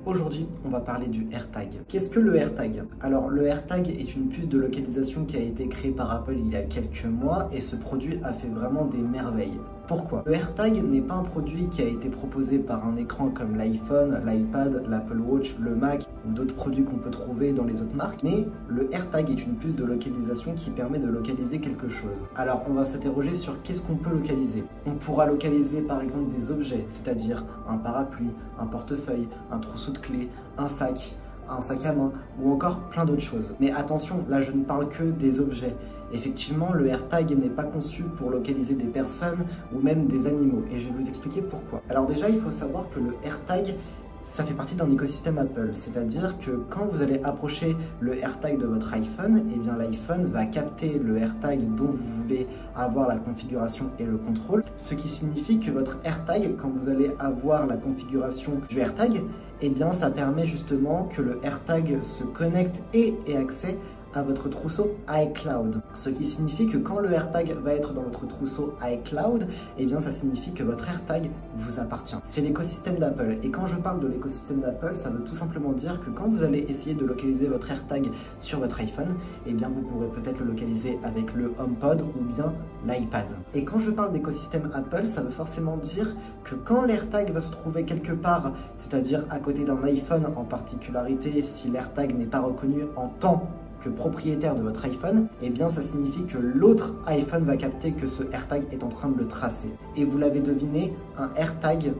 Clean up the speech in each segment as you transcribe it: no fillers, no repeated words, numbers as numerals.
Aujourd'hui, on va parler du AirTag. Qu'est-ce que le AirTag? Alors, le AirTag est une puce de localisation qui a été créée par Apple il y a quelques mois et ce produit a fait vraiment des merveilles. Pourquoi? Le AirTag n'est pas un produit qui a été proposé par un écran comme l'iPhone, l'iPad, l'Apple Watch, le Mac ou d'autres produits qu'on peut trouver dans les autres marques, mais le AirTag est une puce de localisation qui permet de localiser quelque chose. Alors, on va s'interroger sur qu'est-ce qu'on peut localiser. On pourra localiser par exemple des objets, c'est-à-dire un parapluie, un portefeuille, un trousseau de clés, un sac à main ou encore plein d'autres choses. Mais attention, là je ne parle que des objets. Effectivement, le AirTag n'est pas conçu pour localiser des personnes ou même des animaux et je vais vous expliquer pourquoi. Alors déjà, il faut savoir que le AirTag, ça fait partie d'un écosystème Apple, c'est-à-dire que quand vous allez approcher le AirTag de votre iPhone, eh bien l'iPhone va capter le AirTag dont vous voulez avoir la configuration et le contrôle, ce qui signifie que votre AirTag, quand vous allez avoir la configuration du AirTag, eh bien ça permet justement que le AirTag se connecte et ait accès à votre trousseau iCloud. Ce qui signifie que quand le AirTag va être dans votre trousseau iCloud, eh bien ça signifie que votre AirTag vous appartient. C'est l'écosystème d'Apple. Et quand je parle de l'écosystème d'Apple, ça veut tout simplement dire que quand vous allez essayer de localiser votre AirTag sur votre iPhone, eh bien vous pourrez peut-être le localiser avec le HomePod ou bien l'iPad. Et quand je parle d'écosystème Apple, ça veut forcément dire que quand l'AirTag va se trouver quelque part, c'est-à-dire à côté d'un iPhone en particularité, si l'AirTag n'est pas reconnu en tant que propriétaire de votre iPhone, eh bien ça signifie que l'autre iPhone va capter que ce AirTag est en train de le tracer. Et vous l'avez deviné, un AirTag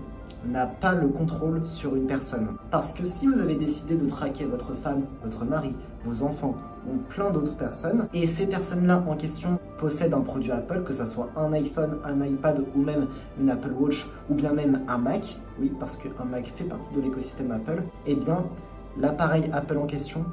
n'a pas le contrôle sur une personne. Parce que si vous avez décidé de traquer votre femme, votre mari, vos enfants ou plein d'autres personnes, et ces personnes-là en question possèdent un produit Apple, que ce soit un iPhone, un iPad ou même une Apple Watch ou bien même un Mac, oui parce qu'un Mac fait partie de l'écosystème Apple, eh bien l'appareil Apple en question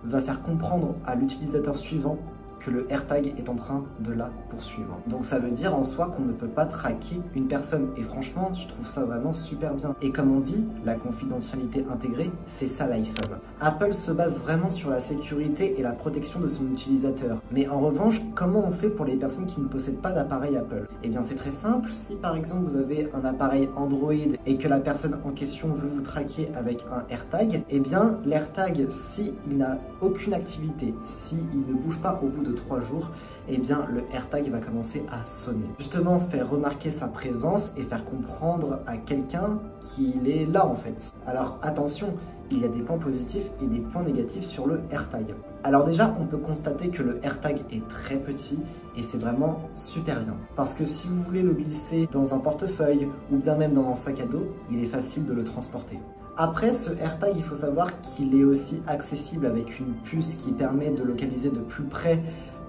va faire comprendre à l'utilisateur suivant que le AirTag est en train de la poursuivre. Donc ça veut dire en soi qu'on ne peut pas traquer une personne. Et franchement, je trouve ça vraiment super bien. Et comme on dit, la confidentialité intégrée, c'est ça l'iPhone. Apple se base vraiment sur la sécurité et la protection de son utilisateur. Mais en revanche, comment on fait pour les personnes qui ne possèdent pas d'appareil Apple? Eh bien c'est très simple. Si par exemple vous avez un appareil Android et que la personne en question veut vous traquer avec un AirTag, eh bien l'AirTag, s'il n'a aucune activité, s'il ne bouge pas au bout de 3 jours, eh bien le AirTag va commencer à sonner. Justement, faire remarquer sa présence et faire comprendre à quelqu'un qu'il est là en fait. Alors attention, il y a des points positifs et des points négatifs sur le AirTag. Alors déjà, on peut constater que le AirTag est très petit et c'est vraiment super bien. Parce que si vous voulez le glisser dans un portefeuille ou bien même dans un sac à dos, il est facile de le transporter. Après, ce AirTag, il faut savoir qu'il est aussi accessible avec une puce qui permet de localiser de plus près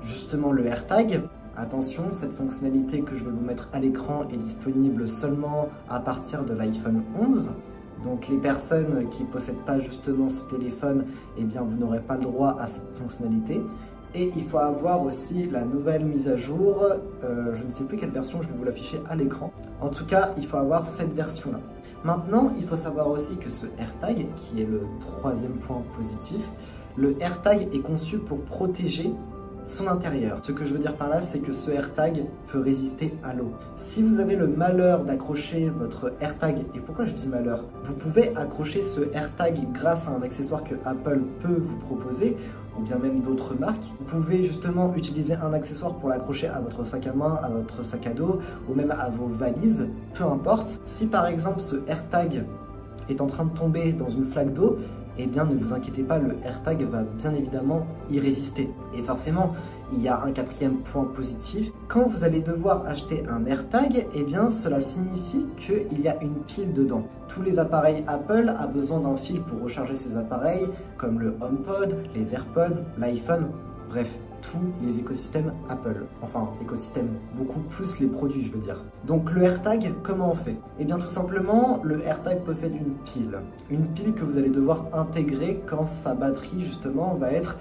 justement le AirTag. Attention, cette fonctionnalité que je vais vous mettre à l'écran est disponible seulement à partir de l'iPhone 11. Donc les personnes qui ne possèdent pas justement ce téléphone, eh bien vous n'aurez pas le droit à cette fonctionnalité. Et il faut avoir aussi la nouvelle mise à jour, je ne sais plus quelle version, je vais vous l'afficher à l'écran. En tout cas, il faut avoir cette version-là. Maintenant, il faut savoir aussi que ce AirTag, qui est le troisième point positif, le AirTag est conçu pour protéger son intérieur. Ce que je veux dire par là, c'est que ce AirTag peut résister à l'eau. Si vous avez le malheur d'accrocher votre AirTag, et pourquoi je dis malheur? Vous pouvez accrocher ce AirTag grâce à un accessoire que Apple peut vous proposer, ou bien même d'autres marques. Vous pouvez justement utiliser un accessoire pour l'accrocher à votre sac à main, à votre sac à dos, ou même à vos valises, peu importe. Si par exemple ce AirTag est en train de tomber dans une flaque d'eau, eh bien ne vous inquiétez pas, le AirTag va bien évidemment y résister. Et forcément, il y a un quatrième point positif. Quand vous allez devoir acheter un AirTag, eh bien cela signifie qu'il y a une pile dedans. Tous les appareils Apple ont besoin d'un fil pour recharger ces appareils, comme le HomePod, les AirPods, l'iPhone, bref, tous les écosystèmes Apple. Enfin, écosystème, beaucoup plus les produits, je veux dire. Donc le AirTag, comment on fait? Eh bien tout simplement, le AirTag possède une pile. Une pile que vous allez devoir intégrer quand sa batterie, justement, va être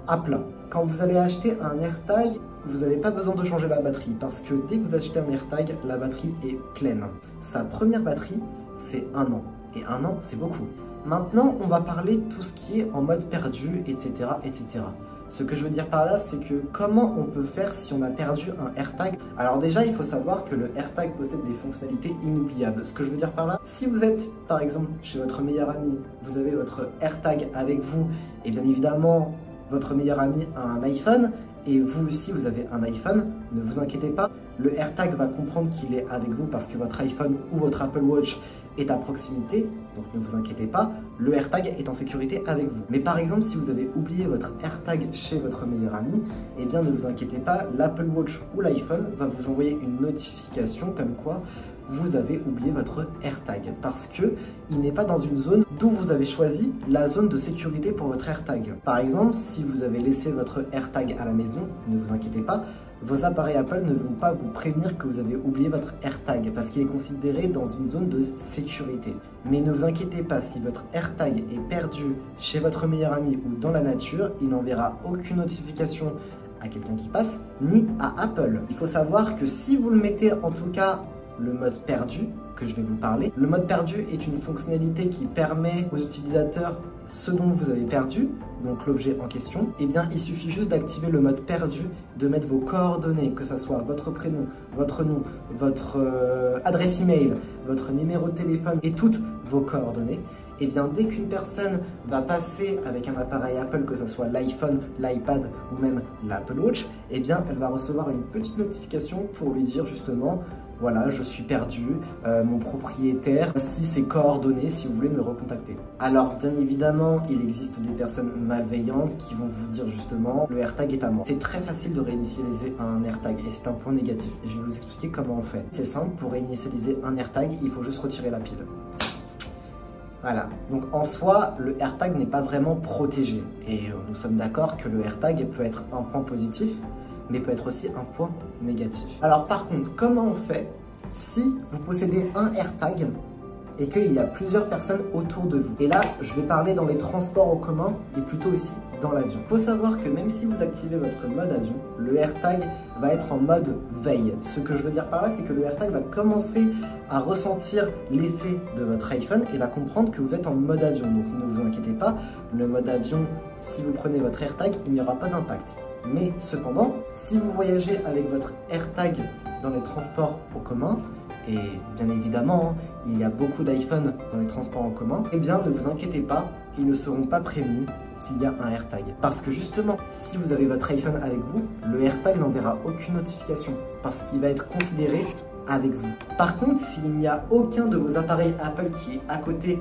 à plat. Quand vous allez acheter un AirTag, vous n'avez pas besoin de changer la batterie parce que dès que vous achetez un AirTag, la batterie est pleine. Sa première batterie, c'est 1 an. Et 1 an, c'est beaucoup. Maintenant, on va parler de tout ce qui est en mode perdu, etc., etc. Ce que je veux dire par là, c'est que comment on peut faire si on a perdu un AirTag? Alors déjà, il faut savoir que le AirTag possède des fonctionnalités inoubliables. Ce que je veux dire par là, si vous êtes par exemple chez votre meilleur ami, vous avez votre AirTag avec vous, et bien évidemment, votre meilleur ami a un iPhone, et vous aussi vous avez un iPhone, ne vous inquiétez pas, le AirTag va comprendre qu'il est avec vous parce que votre iPhone ou votre Apple Watch est à proximité, donc ne vous inquiétez pas, le AirTag est en sécurité avec vous. Mais par exemple, si vous avez oublié votre AirTag chez votre meilleur ami, eh bien ne vous inquiétez pas, l'Apple Watch ou l'iPhone va vous envoyer une notification comme quoi vous avez oublié votre AirTag parce que il n'est pas dans une zone d'où vous avez choisi la zone de sécurité pour votre AirTag. Par exemple, si vous avez laissé votre AirTag à la maison, ne vous inquiétez pas, vos appareils Apple ne vont pas vous prévenir que vous avez oublié votre AirTag parce qu'il est considéré dans une zone de sécurité. Mais ne vous inquiétez pas, si votre AirTag est perdu chez votre meilleur ami ou dans la nature, il n'enverra aucune notification à quelqu'un qui passe, ni à Apple. Il faut savoir que si vous le mettez en tout cas le mode perdu, que je vais vous parler. Le mode perdu est une fonctionnalité qui permet aux utilisateurs ce dont vous avez perdu, donc l'objet en question. Eh bien, il suffit juste d'activer le mode perdu, de mettre vos coordonnées, que ce soit votre prénom, votre nom, votre adresse email, votre numéro de téléphone et toutes vos coordonnées. Et bien, dès qu'une personne va passer avec un appareil Apple, que ce soit l'iPhone, l'iPad ou même l'Apple Watch, eh bien, elle va recevoir une petite notification pour lui dire justement voilà, je suis perdu, mon propriétaire, voici ses coordonnées si vous voulez me recontacter. Alors, bien évidemment, il existe des personnes malveillantes qui vont vous dire justement le AirTag est à moi. C'est très facile de réinitialiser un AirTag et c'est un point négatif. Et je vais vous expliquer comment on fait. C'est simple, pour réinitialiser un AirTag, il faut juste retirer la pile. Voilà, donc en soi, le AirTag n'est pas vraiment protégé. Et nous sommes d'accord que le AirTag peut être un point positif, mais peut être aussi un point négatif. Alors par contre, comment on fait si vous possédez un AirTag et qu'il y a plusieurs personnes autour de vous? Et là, je vais parler dans les transports en commun et plutôt aussi dans l'avion. Il faut savoir que même si vous activez votre mode avion, le AirTag va être en mode veille. Ce que je veux dire par là, c'est que le AirTag va commencer à ressentir l'effet de votre iPhone et va comprendre que vous êtes en mode avion. Donc ne vous inquiétez pas, le mode avion, si vous prenez votre AirTag, il n'y aura pas d'impact. Mais cependant, si vous voyagez avec votre AirTag dans les transports en commun, et bien évidemment, il y a beaucoup d'iPhone dans les transports en commun, eh bien ne vous inquiétez pas, ils ne seront pas prévenus qu'il y a un AirTag. Parce que justement, si vous avez votre iPhone avec vous, le AirTag n'enverra aucune notification, parce qu'il va être considéré avec vous. Par contre, s'il n'y a aucun de vos appareils Apple qui est à côté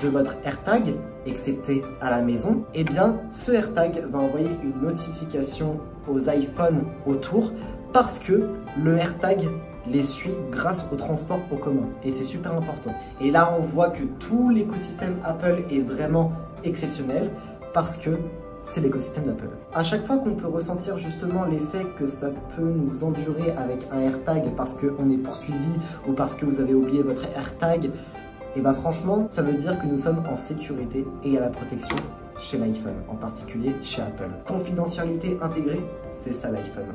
de votre AirTag, excepté à la maison, eh bien ce AirTag va envoyer une notification aux iPhones autour parce que le AirTag les suit grâce au transport en commun. Et c'est super important. Et là, on voit que tout l'écosystème Apple est vraiment exceptionnel parce que c'est l'écosystème d'Apple. À chaque fois qu'on peut ressentir justement l'effet que ça peut nous endurer avec un AirTag parce qu'on est poursuivi ou parce que vous avez oublié votre AirTag, et bah franchement, ça veut dire que nous sommes en sécurité et il y a la protection chez l'iPhone, en particulier chez Apple. Confidentialité intégrée, c'est ça l'iPhone.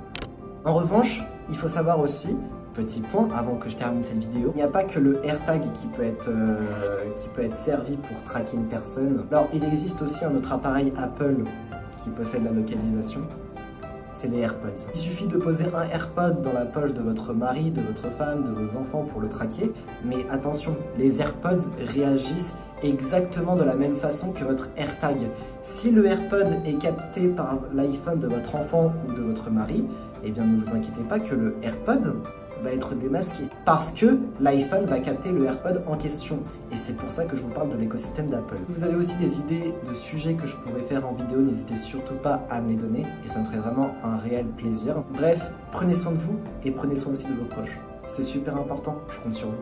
En revanche, il faut savoir aussi, petit point avant que je termine cette vidéo, il n'y a pas que le AirTag qui peut être servi pour traquer une personne. Alors, il existe aussi un autre appareil Apple qui possède la localisation. C'est les AirPods. Il suffit de poser un AirPod dans la poche de votre mari, de votre femme, de vos enfants pour le traquer. Mais attention, les AirPods réagissent exactement de la même façon que votre AirTag. Si le AirPod est capté par l'iPhone de votre enfant ou de votre mari, eh bien ne vous inquiétez pas que le AirPod va être démasqué parce que l'iPhone va capter le AirPod en question et c'est pour ça que je vous parle de l'écosystème d'Apple. Si vous avez aussi des idées de sujets que je pourrais faire en vidéo, n'hésitez surtout pas à me les donner et ça me ferait vraiment un réel plaisir. Bref, prenez soin de vous et prenez soin aussi de vos proches. C'est super important, je compte sur vous.